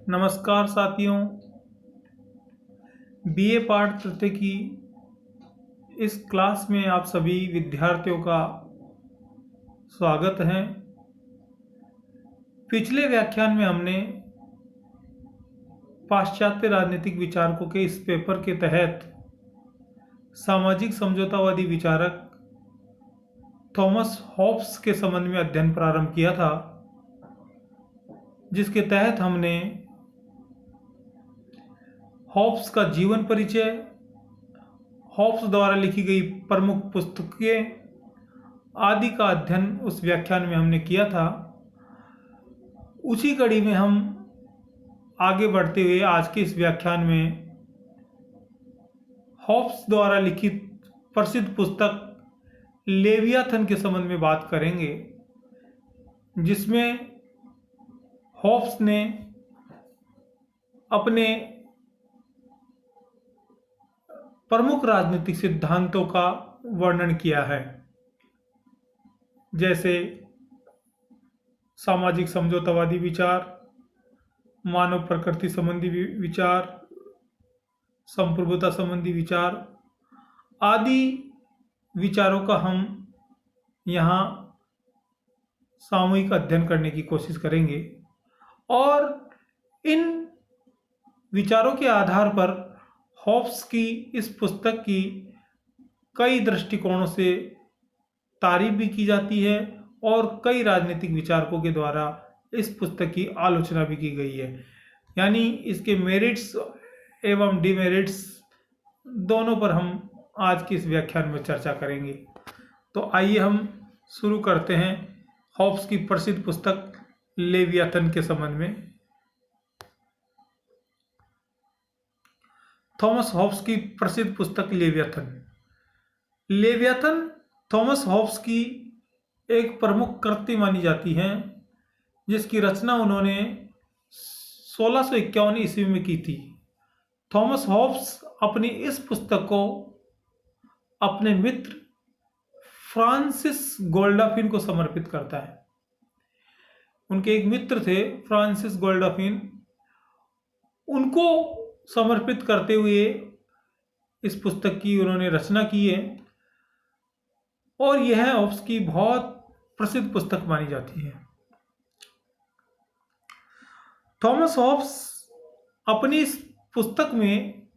नमस्कार साथियों। बीए पाठ तृतीय की इस क्लास में आप सभी विद्यार्थियों का स्वागत है। पिछले व्याख्यान में हमने पाश्चात्य राजनीतिक विचारकों के इस पेपर के तहत सामाजिक समझौतावादी विचारक थॉमस हॉब्स के संबंध में अध्ययन प्रारंभ किया था, जिसके तहत हमने हॉब्स का जीवन परिचय, हॉब्स द्वारा लिखी गई प्रमुख पुस्तकें आदि का अध्ययन उस व्याख्यान में हमने किया था। उसी कड़ी में हम आगे बढ़ते हुए आज के इस व्याख्यान में हॉब्स द्वारा लिखित प्रसिद्ध पुस्तक लेवियाथन के संबंध में बात करेंगे, जिसमें हॉब्स ने अपने प्रमुख राजनीतिक सिद्धांतों का वर्णन किया है, जैसे सामाजिक समझौतावादी विचार, मानव प्रकृति संबंधी विचार, संप्रभुता संबंधी विचार आदि विचारों का हम यहाँ सामूहिक अध्ययन करने की कोशिश करेंगे और इन विचारों के आधार पर हॉब्स की इस पुस्तक की कई दृष्टिकोणों से तारीफ भी की जाती है और कई राजनीतिक विचारकों के द्वारा इस पुस्तक की आलोचना भी की गई है। यानी इसके मेरिट्स एवं डिमेरिट्स दोनों पर हम आज के इस व्याख्यान में चर्चा करेंगे। तो आइए हम शुरू करते हैं हॉब्स की प्रसिद्ध पुस्तक लेवियाथन के संबंध में। थॉमस हॉब्स की प्रसिद्ध पुस्तक लेवियाथन। लेवियाथन थॉमस हॉब्स की एक प्रमुख कृति मानी जाती है, जिसकी रचना उन्होंने 1651 ईस्वी में की थी। थॉमस हॉब्स अपनी इस पुस्तक को अपने मित्र फ्रांसिस गोल्डाफिन को समर्पित करता है। उनके एक मित्र थे फ्रांसिस गोल्डाफिन, उनको समर्पित करते हुए इस पुस्तक की उन्होंने रचना की है और यह हॉब्स की बहुत प्रसिद्ध पुस्तक मानी जाती है। थॉमस हॉब्स अपनी इस पुस्तक में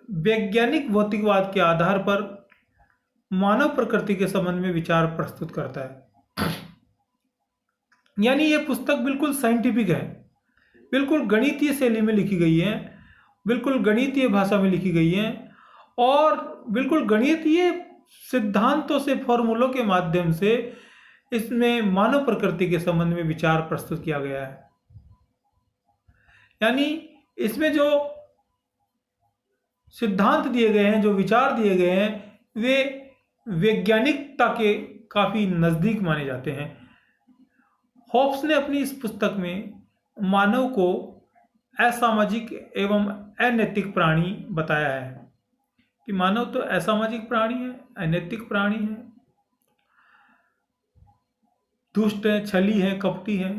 वैज्ञानिक भौतिकवाद के आधार पर मानव प्रकृति के संबंध में विचार प्रस्तुत करता है। यानी यह पुस्तक बिल्कुल साइंटिफिक है, बिल्कुल गणितीय शैली में लिखी गई है, बिल्कुल गणितीय भाषा में लिखी गई है और बिल्कुल गणितीय सिद्धांतों से, फॉर्मूलों के माध्यम से इसमें मानव प्रकृति के संबंध में विचार प्रस्तुत किया गया है। यानी इसमें जो सिद्धांत दिए गए हैं, जो विचार दिए गए हैं, वे वैज्ञानिकता के काफी नजदीक माने जाते हैं। हॉब्स ने अपनी इस पुस्तक में मानव को असामाजिक एवं अनैतिक प्राणी बताया है कि मानव तो असामाजिक प्राणी है, अनैतिक प्राणी है, दुष्ट है, छली है, कपटी है।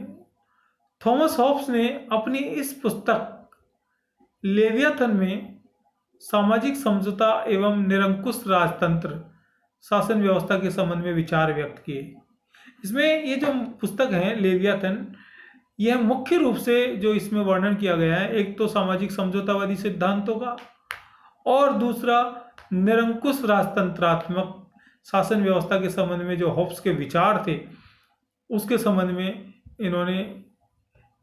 थॉमस हॉब्स ने अपनी इस पुस्तक लेवियाथन में सामाजिक समझौता एवं निरंकुश राजतंत्र शासन व्यवस्था के संबंध में विचार व्यक्त किए। इसमें ये जो पुस्तक है लेवियाथन, यह मुख्य रूप से जो इसमें वर्णन किया गया है, एक तो सामाजिक समझौतावादी सिद्धांतों का और दूसरा निरंकुश राजतंत्रात्मक शासन व्यवस्था के संबंध में जो हॉब्स के विचार थे, उसके संबंध में इन्होंने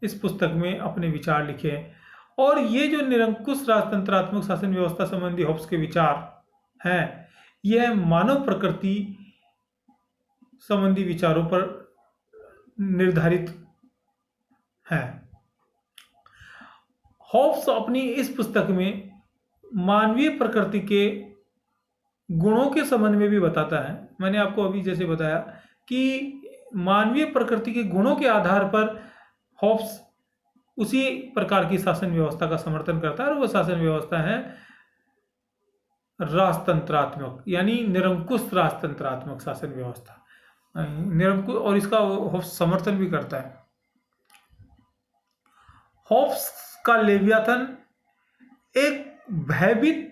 इस पुस्तक में अपने विचार लिखे हैं। और ये जो निरंकुश राजतंत्रात्मक शासन व्यवस्था संबंधी हॉब्स के विचार हैं, यह मानव प्रकृति संबंधी विचारों पर निर्धारित है। हॉब्स अपनी इस पुस्तक में मानवीय प्रकृति के गुणों के संबंध में भी बताता है। मैंने आपको अभी जैसे बताया कि मानवीय प्रकृति के गुणों के आधार पर हॉब्स उसी प्रकार की शासन व्यवस्था का समर्थन करता है और वह शासन व्यवस्था है राजतंत्रात्मक, यानी निरंकुश राजतंत्रात्मक शासन व्यवस्था, निरंकुश, और इसका हॉब्स समर्थन भी करता है। हॉब्स का लेवियाथन एक भयभीत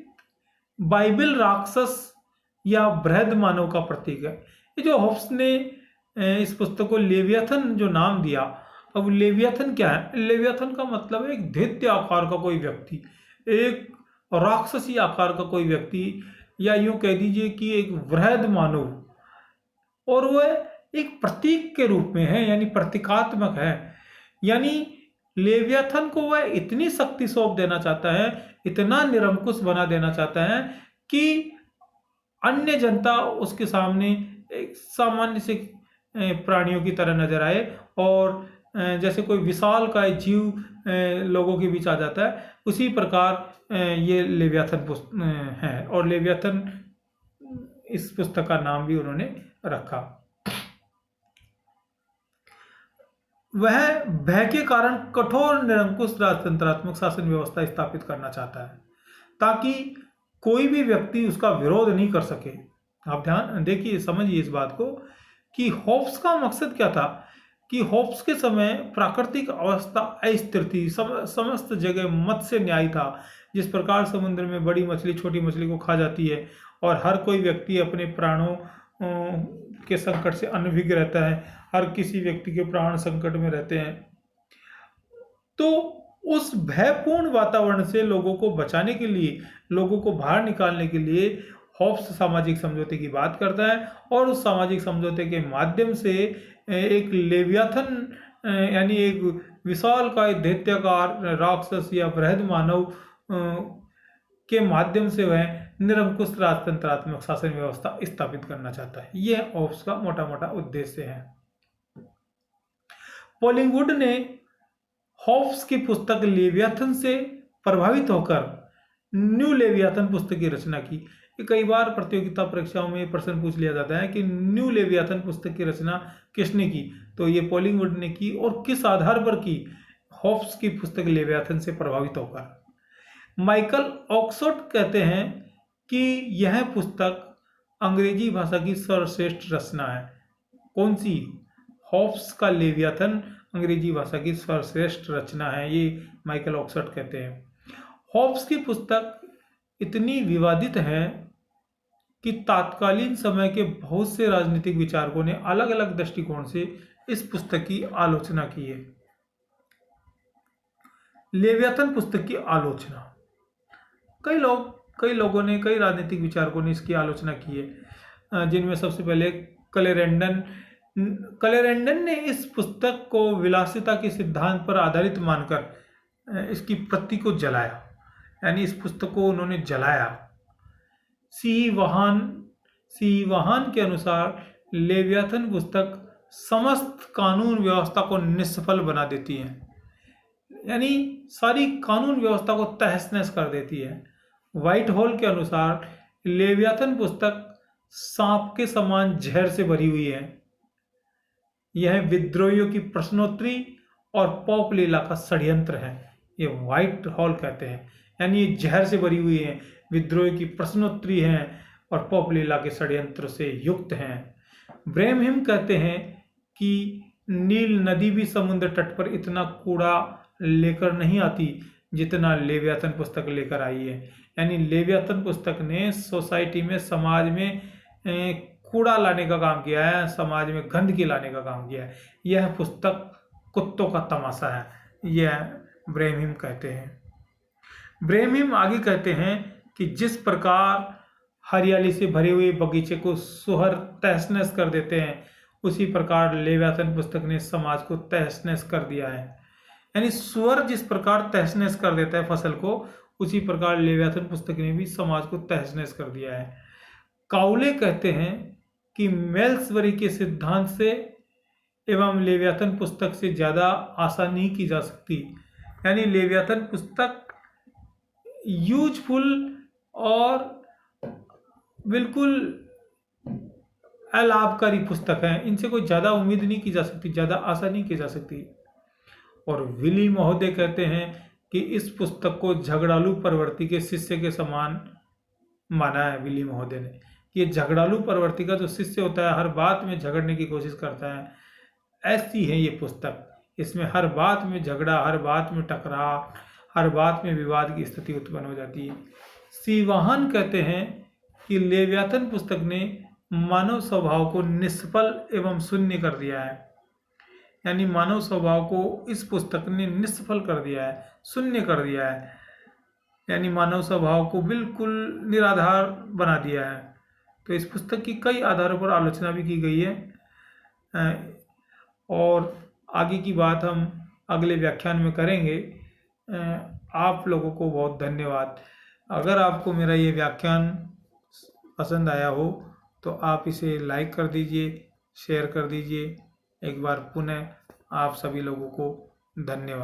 बाइबल राक्षस या बृहद मानव का प्रतीक है। ये जो हॉब्स ने इस पुस्तक को लेवियाथन जो नाम दिया, अब लेवियाथन क्या है? लेवियाथन का मतलब है एक दैत्य आकार का कोई व्यक्ति, एक राक्षसी आकार का कोई व्यक्ति, या यूं कह दीजिए कि एक वृहद मानव, और वह एक प्रतीक के रूप में है, यानी प्रतीकात्मक है। यानी लेवियाथन को वह इतनी शक्ति सौंप देना चाहता है, इतना निरंकुश बना देना चाहता है कि अन्य जनता उसके सामने एक सामान्य से प्राणियों की तरह नजर आए, और जैसे कोई विशाल का जीव लोगों के बीच आ जाता है, उसी प्रकार ये लेवियाथन है। और लेवियाथन इस पुस्तक का नाम भी उन्होंने रखा। वह भय के कारण कठोर निरंकुश राजतंत्रात्मक शासन व्यवस्था स्थापित करना चाहता है, ताकि कोई भी व्यक्ति उसका विरोध नहीं कर सके। आप ध्यान देखिए, समझिए इस बात को कि होब्स का मकसद क्या था। कि होब्स के समय प्राकृतिक अवस्था अस्थिर थी, समस्त जगह मत्स्य न्याय था। जिस प्रकार समुद्र में बड़ी मछली छोटी मछली को खा जाती है, और हर कोई व्यक्ति अपने प्राणों के संकट से अनभिज्ञ रहता है, हर किसी व्यक्ति के प्राण संकट में रहते हैं, तो उस भयपूर्ण वातावरण से लोगों को बचाने के लिए, लोगों को बाहर निकालने के लिए होब्स सामाजिक समझौते की बात करता है, और उस सामाजिक समझौते के माध्यम से एक लेवियाथन यानी एक विशालकाय दैत्याकार राक्षस या बृहद मानव के माध्यम से वह निरंकुश राजतंत्रात्मक शासन व्यवस्था स्थापित करना चाहता है। यह होब्स का मोटा मोटा उद्देश्य है। पोलिंगवुड ने होब्स की पुस्तक लेवियाथन से प्रभावित होकर न्यू लेवियाथन पुस्तक की रचना की। कई बार प्रतियोगिता परीक्षाओं में प्रश्न पूछ लिया जाता है कि न्यू लेवियाथन पुस्तक की रचना किसने की, तो ये पोलिंगवुड ने की, और किस आधार पर की? होब्स की पुस्तक लेवियाथन से प्रभावित होकर। माइकल ऑक्सफोर्ड कहते हैं कि यह पुस्तक अंग्रेजी भाषा की सर्वश्रेष्ठ रचना है। कौन सी? होब्स का लेवियाथन अंग्रेजी भाषा की सर्वश्रेष्ठ रचना है, ये माइकल ऑक्सफोर्ड कहते हैं। होब्स की पुस्तक इतनी विवादित है कि तात्कालीन समय के बहुत से राजनीतिक विचारकों ने अलग अलग दृष्टिकोण से इस पुस्तक की आलोचना की है। लेवियाथन पुस्तक की आलोचना, कई राजनीतिक विचारकों ने इसकी आलोचना की है, जिनमें सबसे पहले क्लेरेंडन ने इस पुस्तक को विलासिता के सिद्धांत पर आधारित मानकर इसकी प्रति को जलाया, यानी इस पुस्तक को उन्होंने जलाया। सी वाहन के अनुसार लेवियाथन पुस्तक समस्त कानून व्यवस्था को निष्फल बना देती है, यानी सारी कानून व्यवस्था को तहस नहस कर देती है। व्हाइट हॉल के अनुसार लेवियाथन पुस्तक सांप के समान जहर से भरी हुई है। यह विद्रोहियों की प्रश्नोत्तरी और पॉप लीला का षड्यंत्र है, ये व्हाइट हॉल कहते हैं, यानी ये जहर से भरी हुई है, विद्रोह की प्रश्नोत्तरी हैं और पॉप लीला के षड्यंत्र से युक्त हैं। ब्रैमहिम कहते हैं कि नील नदी भी समुद्र तट पर इतना कूड़ा लेकर नहीं आती जितना लेवियाथन पुस्तक लेकर आई है। यानी लेवियाथन पुस्तक ने सोसाइटी में, समाज में कूड़ा लाने का काम किया है, समाज में गंदगी लाने का काम किया है। यह पुस्तक कुत्तों का तमाशा है, यह ब्रैमहिम कहते हैं। ब्रैमहिम आगे कहते हैं कि जिस प्रकार हरियाली से भरे हुए बगीचे को सुअर तहस नहस कर देते हैं, उसी प्रकार लेवियाथन पुस्तक ने समाज को तहस नहस कर दिया है। यानी सुअर जिस प्रकार तहस नहस कर देता है फसल को, उसी प्रकार लेवियाथन पुस्तक ने भी समाज को तहस नहस कर दिया है। काउले कहते हैं कि मेल्सबरी के सिद्धांत से एवं लेवियाथन पुस्तक से ज़्यादा आशा नहीं की जा सकती। यानी लेवियाथन पुस्तक यूजफुल और बिल्कुल अलाभकारी पुस्तक है, इनसे कोई ज़्यादा उम्मीद नहीं की जा सकती, ज़्यादा आशा नहीं की जा सकती। और विली महोदय कहते हैं कि इस पुस्तक को झगड़ालू प्रवृत्ति के शिष्य के समान माना है। विली महोदय ने कि ये झगड़ालू प्रवृत्ति का जो शिष्य होता है, हर बात में झगड़ने की कोशिश करता है, ऐसी है ये पुस्तक। इसमें हर बात में झगड़ा, हर बात में टकराव, हर बात में विवाद की स्थिति उत्पन्न हो जाती है। सीवाहन कहते हैं कि लेवियाथन पुस्तक ने मानव स्वभाव को निष्फल एवं शून्य कर दिया है। यानी मानव स्वभाव को इस पुस्तक ने निष्फल कर दिया है, शून्य कर दिया है, यानी मानव स्वभाव को बिल्कुल निराधार बना दिया है। तो इस पुस्तक की कई आधारों पर आलोचना भी की गई है और आगे की बात हम अगले व्याख्यान में करेंगे। आप लोगों को बहुत धन्यवाद। अगर आपको मेरा ये व्याख्यान पसंद आया हो तो आप इसे लाइक कर दीजिए, शेयर कर दीजिए। एक बार पुनः आप सभी लोगों को धन्यवाद।